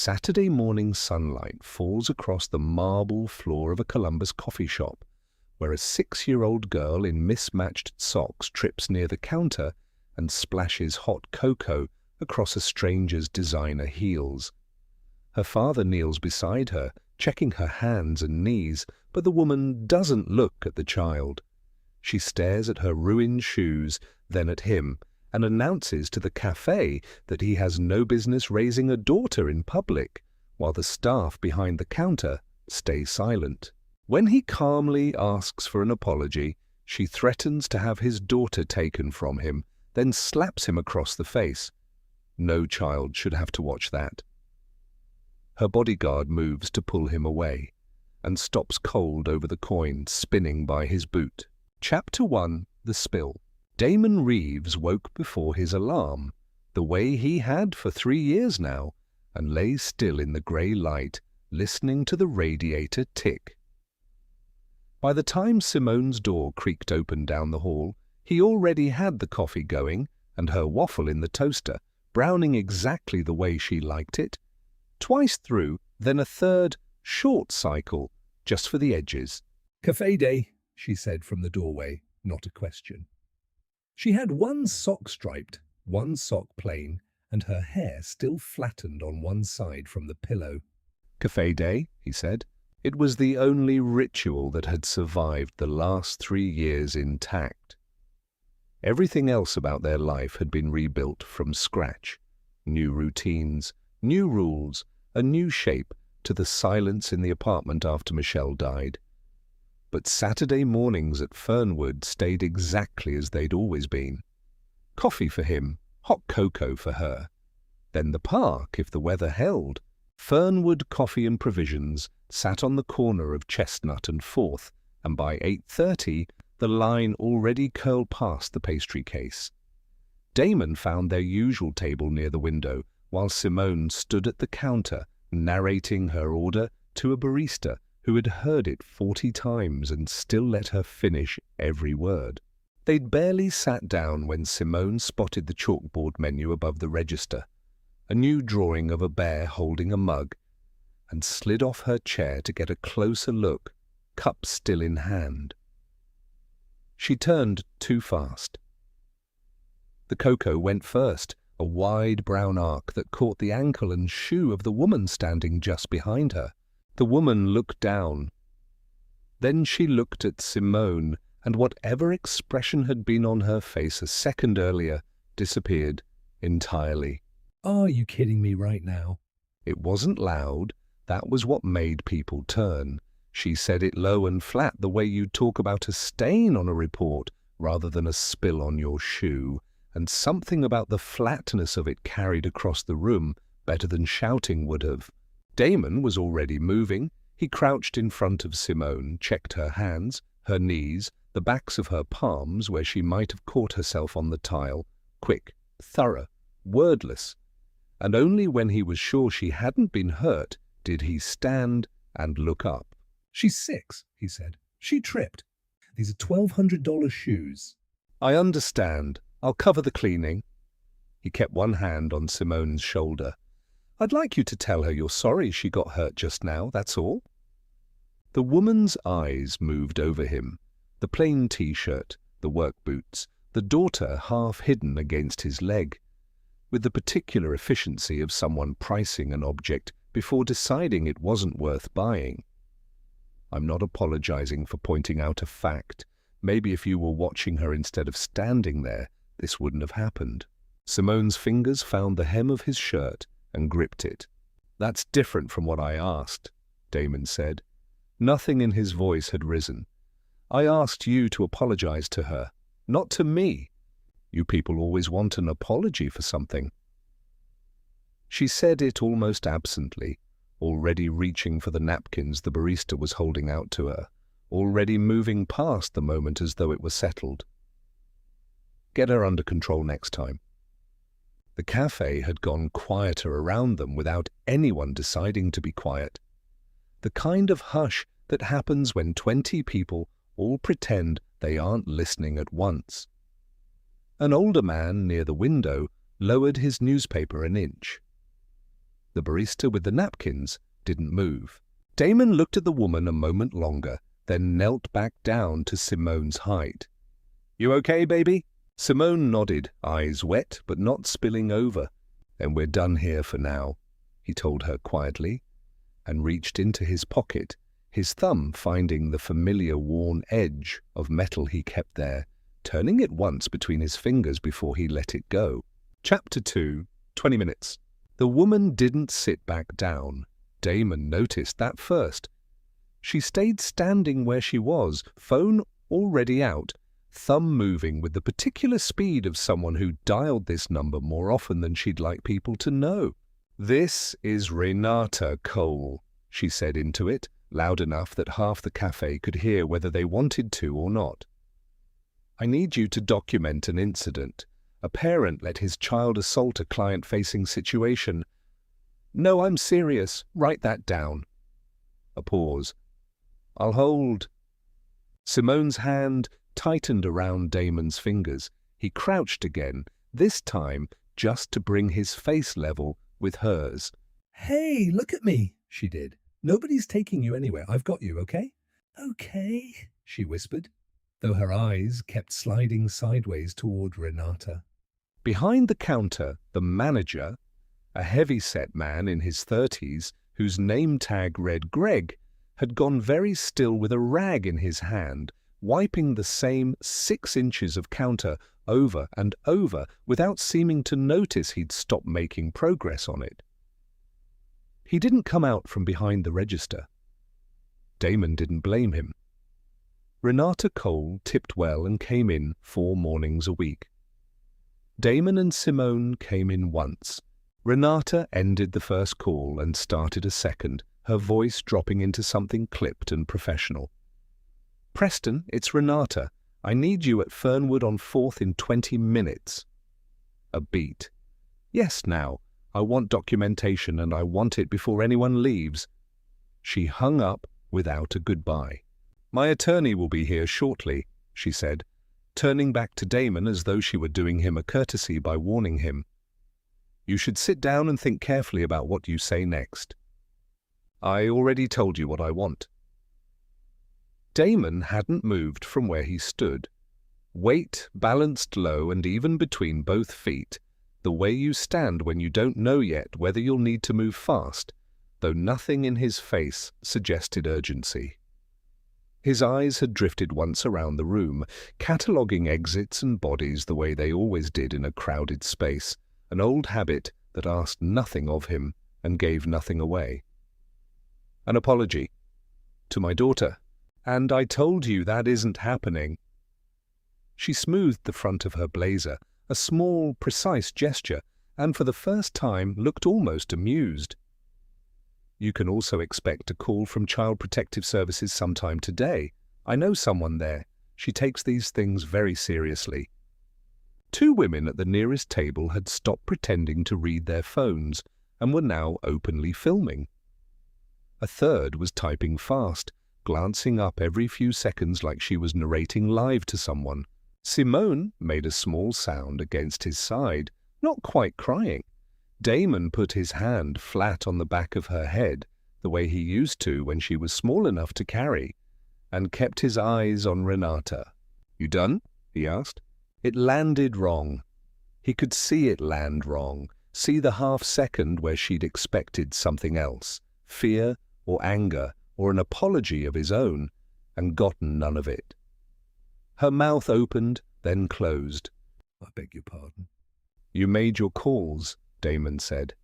Saturday morning sunlight falls across the marble floor of a Columbus coffee shop, where a 6-year-old girl in mismatched socks trips near the counter and splashes hot cocoa across a stranger's designer heels. Her father kneels beside her, checking her hands and knees, but the woman doesn't look at the child. She stares at her ruined shoes, then at him, and announces to the café that he has no business raising a daughter in public, while the staff behind the counter stay silent. When he calmly asks for an apology, she threatens to have his daughter taken from him, then slaps him across the face. No child should have to watch that. Her bodyguard moves to pull him away, and stops cold over the coin spinning by his boot. Chapter 1. The Spill. Damon Reeves woke before his alarm, the way he had for 3 years now, and lay still in the grey light, listening to the radiator tick. By the time Simone's door creaked open down the hall, he already had the coffee going and her waffle in the toaster, browning exactly the way she liked it. Twice through, then a third, short cycle, just for the edges. "Café day," she said from the doorway, not a question. She had one sock striped, one sock plain, and her hair still flattened on one side from the pillow. "Café day," he said. It was the only ritual that had survived the last 3 years intact. Everything else about their life had been rebuilt from scratch. New routines, new rules, a new shape to the silence in the apartment after Michelle died. But Saturday mornings at Fernwood stayed exactly as they'd always been. Coffee for him, hot cocoa for her. Then the park, if the weather held. Fernwood Coffee and Provisions sat on the corner of Chestnut and 4th, and by 8:30 the line already curled past the pastry case. Damon found their usual table near the window, while Simone stood at the counter, narrating her order to a barista who had heard it 40 times and still let her finish every word. They'd barely sat down when Simone spotted the chalkboard menu above the register, a new drawing of a bear holding a mug, and slid off her chair to get a closer look, cup still in hand. She turned too fast. The cocoa went first, a wide brown arc that caught the ankle and shoe of the woman standing just behind her. The woman looked down. Then she looked at Simone, and whatever expression had been on her face a second earlier disappeared entirely. "Are you kidding me right now?" It wasn't loud. That was what made people turn. She said it low and flat, the way you'd talk about a stain on a report rather than a spill on your shoe, and something about the flatness of it carried across the room better than shouting would have. Damon was already moving. He crouched in front of Simone, checked her hands, her knees, the backs of her palms where she might have caught herself on the tile, quick, thorough, wordless. And only when he was sure she hadn't been hurt did he stand and look up. "She's 6, he said. "She tripped. These are $1,200 shoes." "I understand. I'll cover the cleaning." He kept one hand on Simone's shoulder. "I'd like you to tell her you're sorry she got hurt just now, that's all." The woman's eyes moved over him. The plain T-shirt, the work boots, the daughter half hidden against his leg, with the particular efficiency of someone pricing an object before deciding it wasn't worth buying. "I'm not apologizing for pointing out a fact. Maybe if you were watching her instead of standing there, this wouldn't have happened." Simone's fingers found the hem of his shirt and gripped it. "That's different from what I asked," Damon said. Nothing in his voice had risen. "I asked you to apologize to her, not to me. You people always want an apology for something." She said it almost absently, already reaching for the napkins the barista was holding out to her, already moving past the moment as though it were settled. "Get her under control next time." The cafe had gone quieter around them without anyone deciding to be quiet. The kind of hush that happens when 20 people all pretend they aren't listening at once. An older man near the window lowered his newspaper an inch. The barista with the napkins didn't move. Damon looked at the woman a moment longer, then knelt back down to Simone's height. "You okay, baby?" Simone nodded, eyes wet but not spilling over. "Then we're done here for now," he told her quietly, and reached into his pocket, his thumb finding the familiar worn edge of metal he kept there, turning it once between his fingers before he let it go. Chapter 2, 20 minutes. The woman didn't sit back down. Damon noticed that first. She stayed standing where she was, phone already out, thumb moving with the particular speed of someone who dialed this number more often than she'd like people to know. "This is Renata Cole," she said into it, loud enough that half the cafe could hear whether they wanted to or not. "I need you to document an incident. A parent let his child assault a client-facing situation." "No, I'm serious. Write that down." A pause. "I'll hold." Simone's hand tightened around Damon's fingers. He crouched again, this time just to bring his face level with hers. "Hey, look at me," she did. "Nobody's taking you anywhere. I've got you, okay?" "Okay," she whispered, though her eyes kept sliding sideways toward Renata. Behind the counter, the manager, a heavy-set man in his 30s, whose name tag read Greg, had gone very still with a rag in his hand, wiping the same 6 inches of counter over and over without seeming to notice he'd stopped making progress on it. He didn't come out from behind the register. Damon didn't blame him. Renata Cole tipped well and came in 4 mornings a week. Damon and Simone came in once. Renata ended the first call and started a second, her voice dropping into something clipped and professional. "Preston, it's Renata. I need you at Fernwood on 4th in 20 minutes. A beat. "Yes, now. I want documentation and I want it before anyone leaves." She hung up without a goodbye. "My attorney will be here shortly," she said, turning back to Damon as though she were doing him a courtesy by warning him. "You should sit down and think carefully about what you say next." "I already told you what I want." Damon hadn't moved from where he stood. Weight balanced low and even between both feet, the way you stand when you don't know yet whether you'll need to move fast, though nothing in his face suggested urgency. His eyes had drifted once around the room, cataloguing exits and bodies the way they always did in a crowded space, an old habit that asked nothing of him and gave nothing away. "An apology. To my daughter. And I told you that isn't happening." She smoothed the front of her blazer, a small, precise gesture, and for the first time looked almost amused. "You can also expect a call from Child Protective Services sometime today. I know someone there. She takes these things very seriously." 2 women at the nearest table had stopped pretending to read their phones and were now openly filming. A third was typing fast, glancing up every few seconds like she was narrating live to someone. Simone made a small sound against his side, not quite crying. Damon put his hand flat on the back of her head, the way he used to when she was small enough to carry, and kept his eyes on Renata. "You done?" he asked. It landed wrong. He could see it land wrong, see the half-second where she'd expected something else, fear or anger, or an apology of his own, and gotten none of it. Her mouth opened, then closed. "I beg your pardon." "You made your calls," Damon said.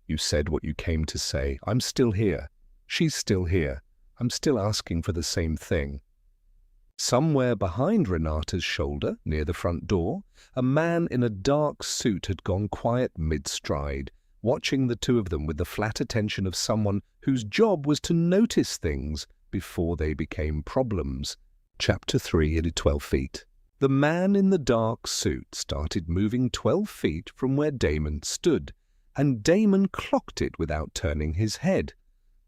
"You said what you came to say. I'm still here. She's still here. I'm still asking for the same thing." Somewhere behind Renata's shoulder, near the front door, a man in a dark suit had gone quiet mid-stride, watching the 2 of them with the flat attention of someone whose job was to notice things before they became problems. Chapter 3 at 12 feet. The man in the dark suit started moving 12 feet from where Damon stood, and Damon clocked it without turning his head.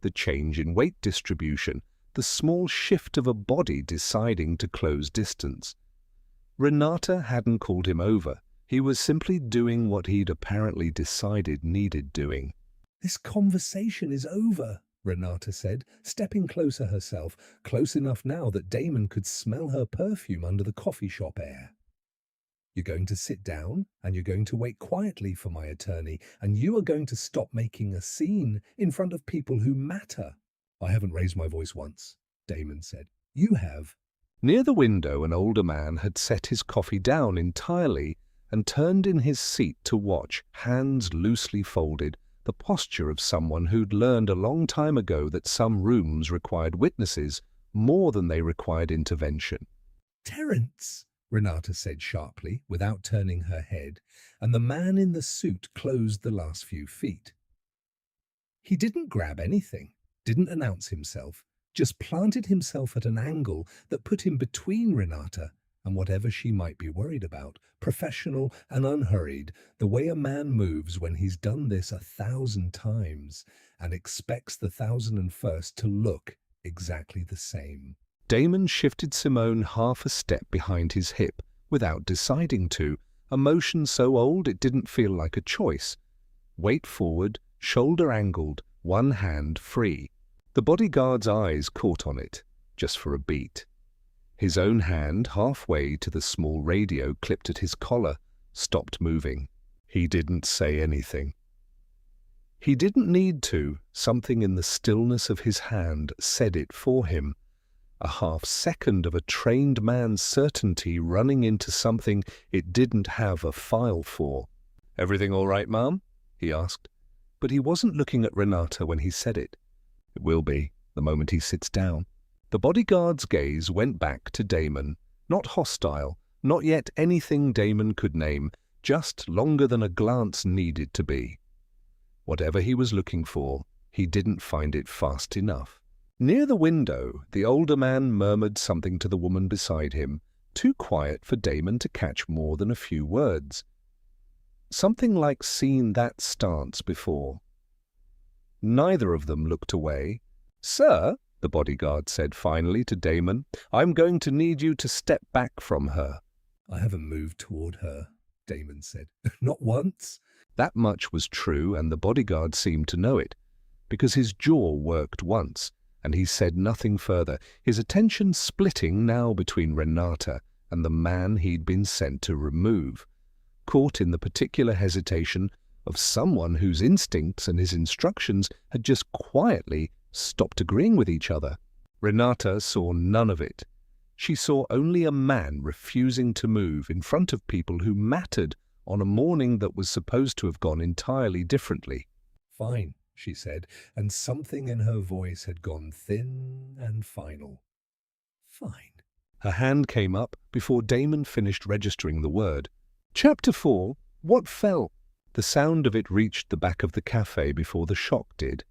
The change in weight distribution, the small shift of a body deciding to close distance. Renata hadn't called him over. He was simply doing what he'd apparently decided needed doing. This conversation is over, Renata said, stepping closer herself, close enough now that Damon could smell her perfume under the coffee shop air. You're going to sit down and you're going to wait quietly for my attorney, and you are going to stop making a scene in front of people who matter. I haven't raised my voice once, Damon said. You have. Near the window, an older man had set his coffee down entirely and turned in his seat to watch, hands loosely folded, the posture of someone who'd learned a long time ago that some rooms required witnesses more than they required intervention. Terence, Renata said sharply, without turning her head, and the man in the suit closed the last few feet. He didn't grab anything, didn't announce himself, just planted himself at an angle that put him between Renata and whatever she might be worried about, professional and unhurried, the way a man moves when he's done this 1,000 times and expects the 1,001st to look exactly the same. Damon shifted Simone half a step behind his hip without deciding to, a motion so old it didn't feel like a choice. Weight forward, shoulder angled, one hand free. The bodyguard's eyes caught on it, just for a beat. His own hand, halfway to the small radio clipped at his collar, stopped moving. He didn't say anything. He didn't need to. Something in the stillness of his hand said it for him. A half-second of a trained man's certainty running into something it didn't have a file for. "Everything all right, ma'am?" he asked. But he wasn't looking at Renata when he said it. It will be, the moment he sits down. The bodyguard's gaze went back to Damon, not hostile, not yet anything Damon could name, just longer than a glance needed to be. Whatever he was looking for, he didn't find it fast enough. Near the window, the older man murmured something to the woman beside him, too quiet for Damon to catch more than a few words. Something like seen that stance before. Neither of them looked away. "Sir," the bodyguard said finally to Damon, "I'm going to need you to step back from her." "I haven't moved toward her," Damon said. "Not once." That much was true, and the bodyguard seemed to know it, because his jaw worked once, and he said nothing further, his attention splitting now between Renata and the man he'd been sent to remove, caught in the particular hesitation of someone whose instincts and his instructions had just quietly stopped agreeing with each other. Renata saw none of it. She saw only a man refusing to move in front of people who mattered on a morning that was supposed to have gone entirely differently. "Fine," she said, and something in her voice had gone thin and final. "Fine." Her hand came up before Damon finished registering the word. Chapter 4, What Fell? The sound of it reached the back of the cafe before the shock did.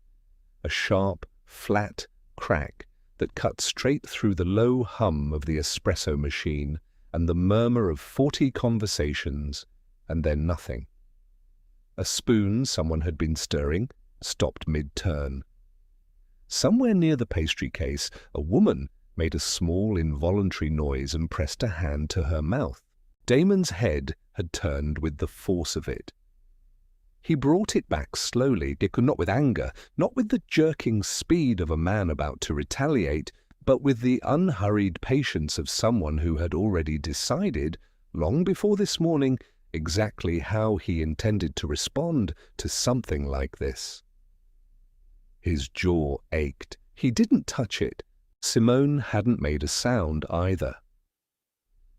A sharp, flat crack that cut straight through the low hum of the espresso machine and the murmur of 40 conversations, and then nothing. A spoon someone had been stirring stopped mid-turn. Somewhere near the pastry case, a woman made a small involuntary noise and pressed a hand to her mouth. Damon's head had turned with the force of it. He brought it back slowly, not with anger, not with the jerking speed of a man about to retaliate, but with the unhurried patience of someone who had already decided, long before this morning, exactly how he intended to respond to something like this. His jaw ached. He didn't touch it. Simone hadn't made a sound either.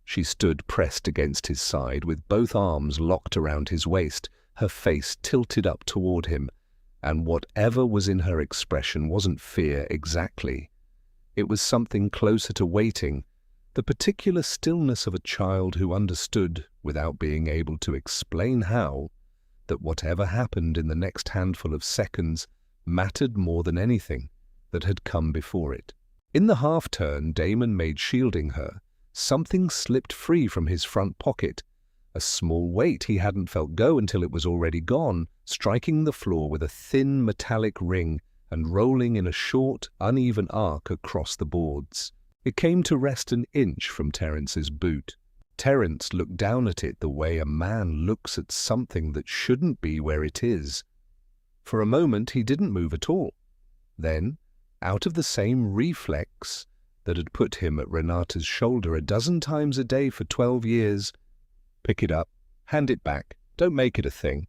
She stood pressed against his side with both arms locked around his waist, her face tilted up toward him, and whatever was in her expression wasn't fear exactly. It was something closer to waiting, the particular stillness of a child who understood, without being able to explain how, that whatever happened in the next handful of seconds mattered more than anything that had come before it. In the half-turn Damon made shielding her, something slipped free from his front pocket, a small weight he hadn't felt go until it was already gone, striking the floor with a thin metallic ring and rolling in a short, uneven arc across the boards. It came to rest an inch from Terence's boot. Terence looked down at it the way a man looks at something that shouldn't be where it is. For a moment he didn't move at all. Then, out of the same reflex that had put him at Renata's shoulder a dozen times a day for 12 years, "Pick it up, hand it back, don't make it a thing."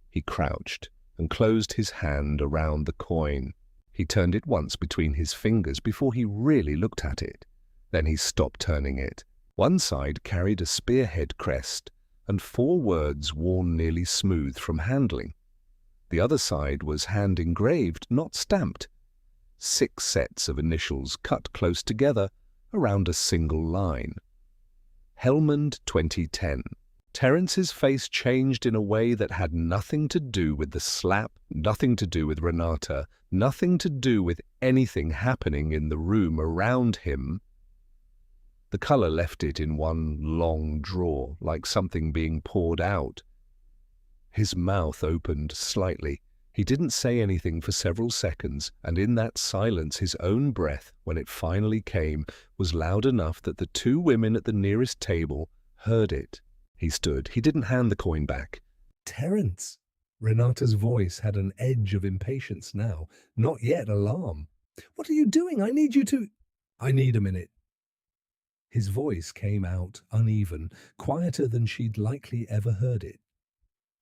He crouched and closed his hand around the coin. He turned it once between his fingers before he really looked at it. Then he stopped turning it. One side carried a spearhead crest and 4 words worn nearly smooth from handling. The other side was hand-engraved, not stamped. 6 sets of initials cut close together around a single line. Helmand 2010. Terence's face changed in a way that had nothing to do with the slap, nothing to do with Renata, nothing to do with anything happening in the room around him. The colour left it in one long draw, like something being poured out. His mouth opened slightly. He didn't say anything for several seconds, and in that silence his own breath, when it finally came, was loud enough that the 2 women at the nearest table heard it. He stood. He didn't hand the coin back. "Terence!" Renata's voice had an edge of impatience now, not yet alarm. "What are you doing? I need you to—" "I need a minute." His voice came out uneven, quieter than she'd likely ever heard it.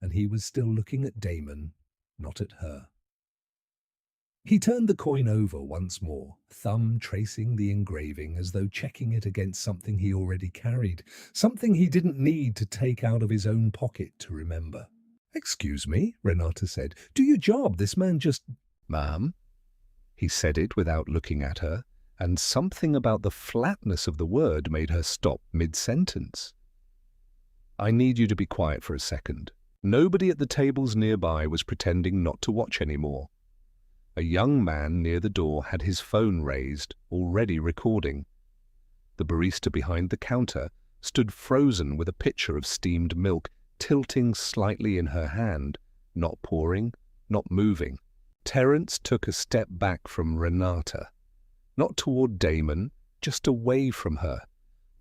And he was still looking at Damon, not at her. He turned the coin over once more, thumb tracing the engraving as though checking it against something he already carried, something he didn't need to take out of his own pocket to remember. "Excuse me," Renata said. "Do your job. This man just—" "Ma'am?" He said it without looking at her, and something about the flatness of the word made her stop mid-sentence. "I need you to be quiet for a second." Nobody at the tables nearby was pretending not to watch anymore. A young man near the door had his phone raised, already recording. The barista behind the counter stood frozen with a pitcher of steamed milk tilting slightly in her hand, not pouring, not moving. Terence took a step back from Renata, not toward Damon, just away from her,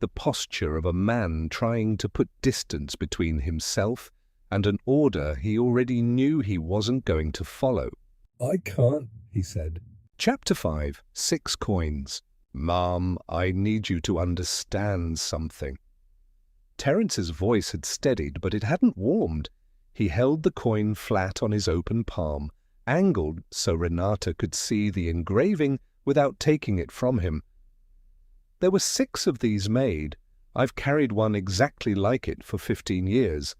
the posture of a man trying to put distance between himself and an order he already knew he wasn't going to follow. "I can't," he said. Chapter 5, 6 coins. "Ma'am, I need you to understand something." Terence's voice had steadied, but it hadn't warmed. He held the coin flat on his open palm, angled so Renata could see the engraving without taking it from him. "There were 6 of these made. I've carried one exactly like it for 15 years.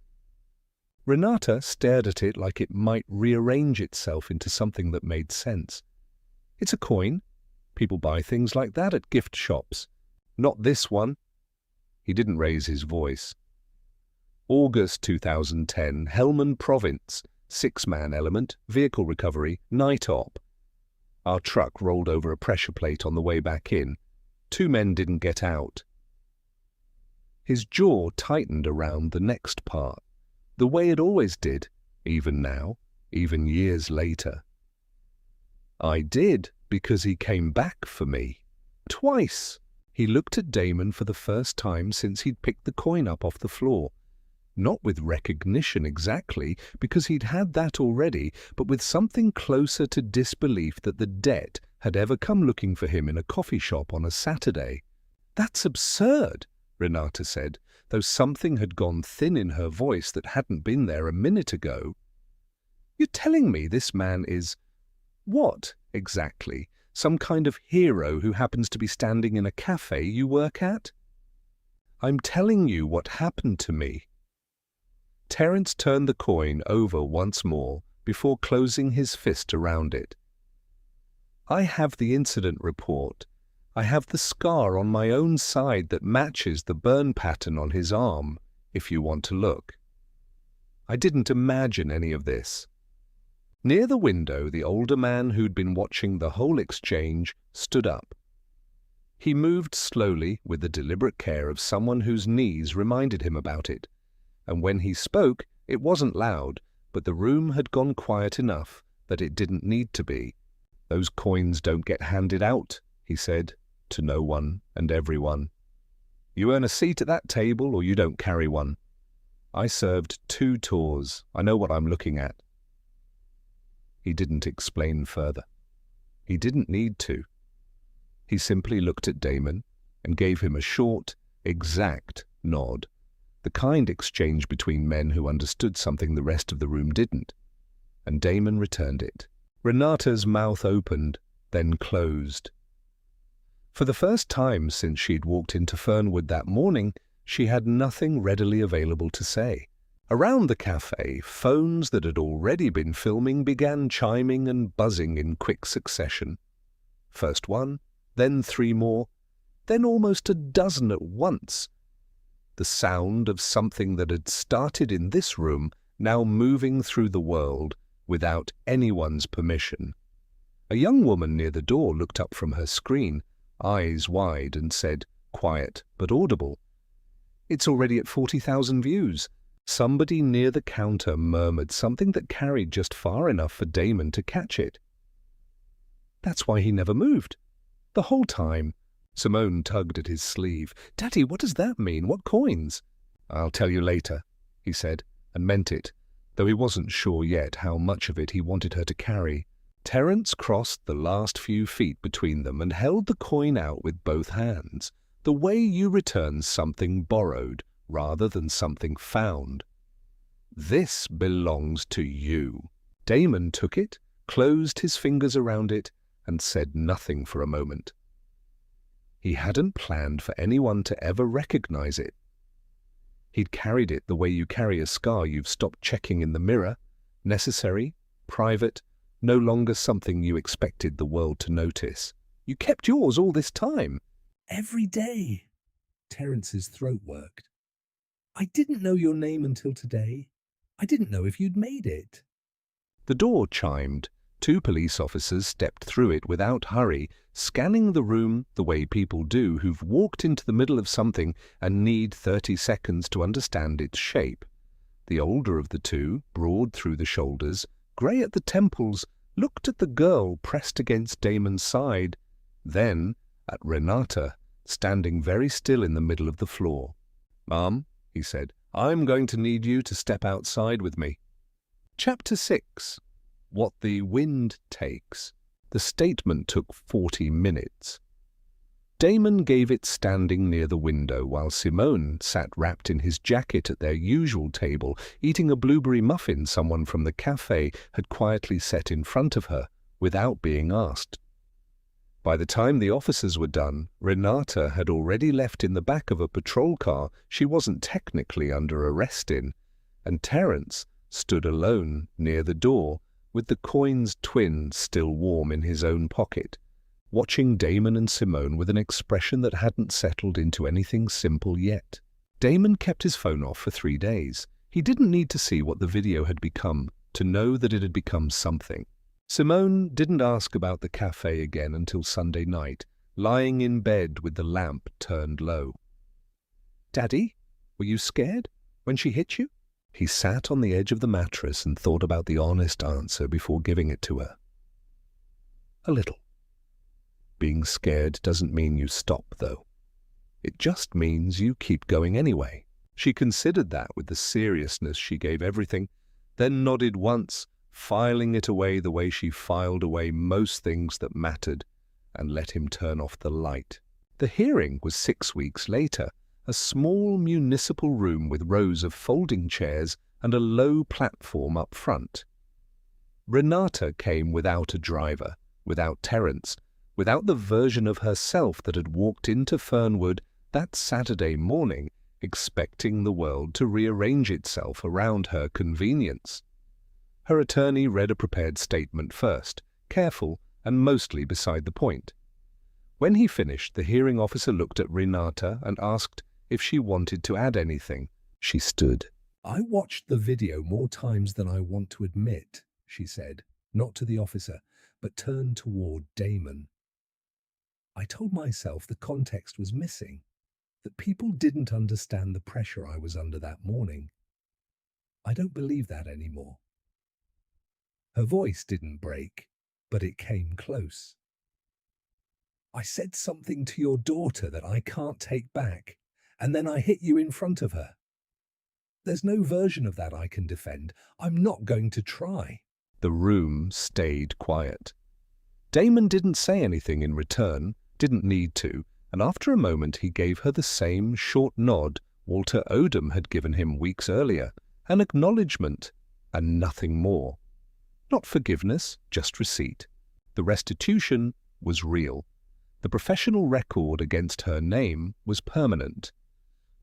Renata stared at it like it might rearrange itself into something that made sense. "It's a coin. People buy things like that at gift shops. Not this one." He didn't raise his voice. "August 2010, Helmand Province, 6-man element, vehicle recovery, night op. Our truck rolled over a pressure plate on the way back in. 2 men didn't get out." His jaw tightened around the next part, the way it always did, even now, even years later. "I did, because he came back for me. Twice." He looked at Damon for the first time since he'd picked the coin up off the floor. Not with recognition exactly, because he'd had that already, but with something closer to disbelief that the debt had ever come looking for him in a coffee shop on a Saturday. "That's absurd," Renata said, though something had gone thin in her voice that hadn't been there a minute ago. "You're telling me this man is— what, exactly? Some kind of hero who happens to be standing in a cafe you work at?" "I'm telling you what happened to me." Terence turned the coin over once more before closing his fist around it. "I have the incident report. I have the scar on my own side that matches the burn pattern on his arm, if you want to look. I didn't imagine any of this." Near the window, the older man who'd been watching the whole exchange stood up. He moved slowly with the deliberate care of someone whose knees reminded him about it, and when he spoke, it wasn't loud, but the room had gone quiet enough that it didn't need to be. "Those coins don't get handed out," he said, to no one and everyone. "You earn a seat at that table or you don't carry one. I served 2 tours. I know what I'm looking at." He didn't explain further. He didn't need to. He simply looked at Damon and gave him a short, exact nod, the kind exchange between men who understood something the rest of the room didn't, and Damon returned it. Renata's mouth opened, then closed. For the first time since she'd walked into Fernwood that morning, she had nothing readily available to say. Around the cafe, phones that had already been filming began chiming and buzzing in quick succession. First one, then 3 more, then almost a dozen at once. The sound of something that had started in this room now moving through the world without anyone's permission. A young woman near the door looked up from her screen, eyes wide, and said, quiet but audible, "It's already at 40,000 views." Somebody near the counter murmured something that carried just far enough for Damon to catch it. "That's why he never moved. The whole time." Simone tugged at his sleeve. "Daddy, what does that mean? What coins?" "I'll tell you later," he said, and meant it, though he wasn't sure yet how much of it he wanted her to carry. Terence crossed the last few feet between them and held the coin out with both hands, the way you return something borrowed rather than something found. "This belongs to you." Damon took it, closed his fingers around it, and said nothing for a moment. He hadn't planned for anyone to ever recognize it. He'd carried it the way you carry a scar you've stopped checking in the mirror, necessary, private, no longer something you expected the world to notice. "You kept yours all this time." Every day. Terence's throat worked. "I didn't know your name until today. I didn't know if you'd made it." The door chimed. 2 police officers stepped through it without hurry, scanning the room the way people do who've walked into the middle of something and need 30 seconds to understand its shape. The older of the 2, broad through the shoulders, grey at the temples, looked at the girl pressed against Damon's side, then at Renata, standing very still in the middle of the floor. "Ma'am," he said, "I'm going to need you to step outside with me." Chapter 6. What the Wind Takes. The statement took 40 minutes. Damon gave it standing near the window while Simone sat wrapped in his jacket at their usual table, eating a blueberry muffin someone from the café had quietly set in front of her, without being asked. By the time the officers were done, Renata had already left in the back of a patrol car she wasn't technically under arrest in, and Terence stood alone near the door, with the coin's twin still warm in his own pocket, watching Damon and Simone with an expression that hadn't settled into anything simple yet. Damon kept his phone off for 3 days. He didn't need to see what the video had become to know that it had become something. Simone didn't ask about the cafe again until Sunday night, lying in bed with the lamp turned low. "Daddy, were you scared when she hit you?" He sat on the edge of the mattress and thought about the honest answer before giving it to her. "A little. Being scared doesn't mean you stop, though. It just means you keep going anyway." She considered that with the seriousness she gave everything, then nodded once, filing it away the way she filed away most things that mattered, and let him turn off the light. The hearing was 6 weeks later, a small municipal room with rows of folding chairs and a low platform up front. Renata came without a driver, without Terence, without the version of herself that had walked into Fernwood that Saturday morning, expecting the world to rearrange itself around her convenience. Her attorney read a prepared statement first, careful and mostly beside the point. When he finished, the hearing officer looked at Renata and asked if she wanted to add anything. She stood. "I watched the video more times than I want to admit," she said, not to the officer, but turned toward Damon. "I told myself the context was missing, that people didn't understand the pressure I was under that morning. I don't believe that anymore." Her voice didn't break, but it came close. "I said something to your daughter that I can't take back, and then I hit you in front of her. There's no version of that I can defend. I'm not going to try." The room stayed quiet. Damon didn't say anything in return, didn't need to, and after a moment he gave her the same short nod Walter Odom had given him weeks earlier, an acknowledgement, and nothing more. Not forgiveness, just receipt. The restitution was real. The professional record against her name was permanent.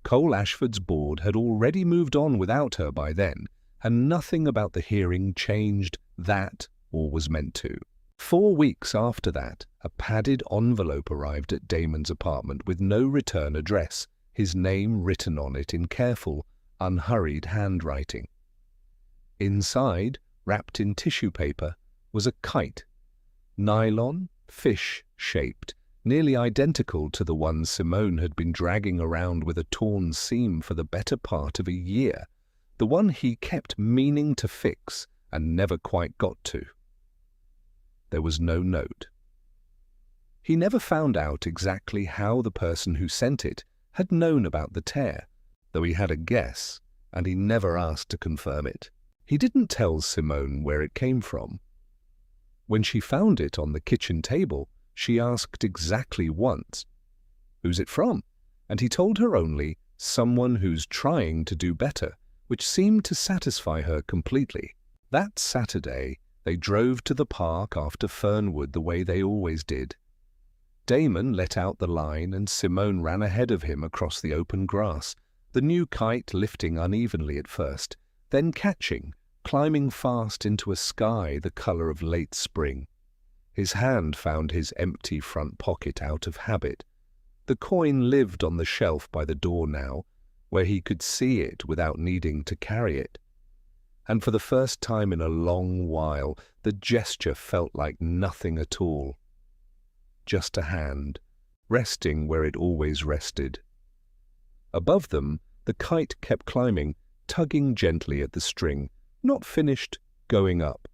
Cole Ashford's board had already moved on without her by then, and nothing about the hearing changed that or was meant to. 4 weeks after that, a padded envelope arrived at Damon's apartment with no return address, his name written on it in careful, unhurried handwriting. Inside, wrapped in tissue paper, was a kite. Nylon, fish-shaped, nearly identical to the one Simone had been dragging around with a torn seam for the better part of a year, the one he kept meaning to fix and never quite got to. There was no note. He never found out exactly how the person who sent it had known about the tear, though he had a guess, and he never asked to confirm it. He didn't tell Simone where it came from. When she found it on the kitchen table, she asked exactly once, "Who's it from?" And he told her only, "Someone who's trying to do better," which seemed to satisfy her completely. That Saturday, they drove to the park after Fernwood the way they always did. Damon let out the line and Simone ran ahead of him across the open grass, the new kite lifting unevenly at first, then catching, climbing fast into a sky the color of late spring. His hand found his empty front pocket out of habit. The coin lived on the shelf by the door now, where he could see it without needing to carry it. And for the first time in a long while, the gesture felt like nothing at all. Just a hand, resting where it always rested. Above them, the kite kept climbing, tugging gently at the string, not finished, going up.